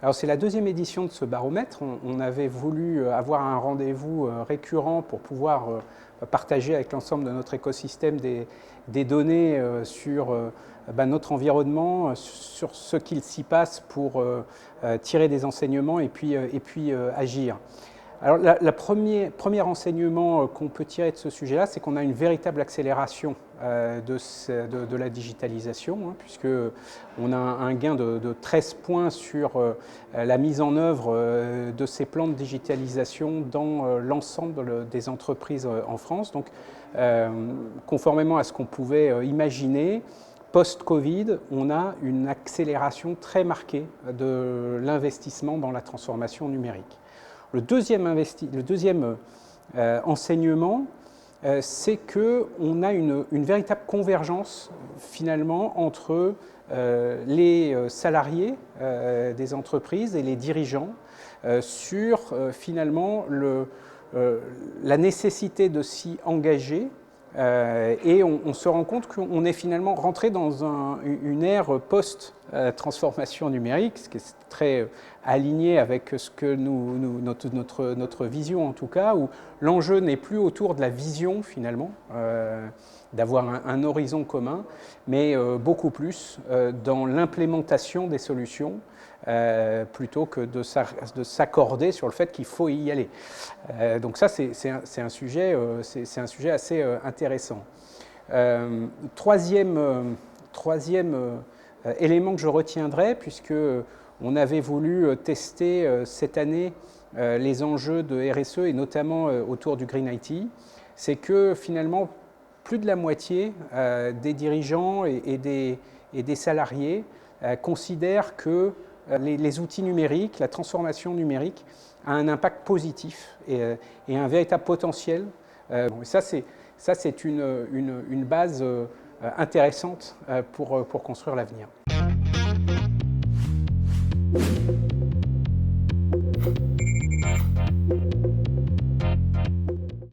Alors c'est la deuxième édition de ce baromètre. On avait voulu avoir un rendez-vous récurrent pour pouvoir partager avec l'ensemble de notre écosystème des données sur notre environnement, sur ce qu'il s'y passe pour tirer des enseignements et puis agir. Alors le premier enseignement qu'on peut tirer de ce sujet-là, c'est qu'on a une véritable accélération de la digitalisation, hein, puisqu'on a un gain de 13 points sur la mise en œuvre de ces plans de digitalisation dans l'ensemble des entreprises en France. Donc, conformément à ce qu'on pouvait imaginer, post-Covid, on a une accélération très marquée de l'investissement dans la transformation numérique. Le deuxième enseignement, c'est qu'on a une véritable convergence finalement entre les salariés des entreprises et les dirigeants sur finalement la nécessité de s'y engager. Et on se rend compte qu'on est finalement rentré dans une ère post-transformation numérique, ce qui est très aligné avec ce que notre vision en tout cas, où l'enjeu n'est plus autour de la vision finalement, d'avoir un horizon commun, mais beaucoup plus dans l'implémentation des solutions, plutôt que de s'accorder sur le fait qu'il faut y aller. Donc ça, c'est un sujet assez intéressant. Troisième élément que je retiendrai, puisque on avait voulu tester cette année les enjeux de RSE et notamment autour du Green IT, c'est que finalement plus de la moitié des dirigeants et des salariés considèrent que les outils numériques, la transformation numérique a un impact positif et un véritable potentiel. Ça, c'est une base intéressante pour construire l'avenir.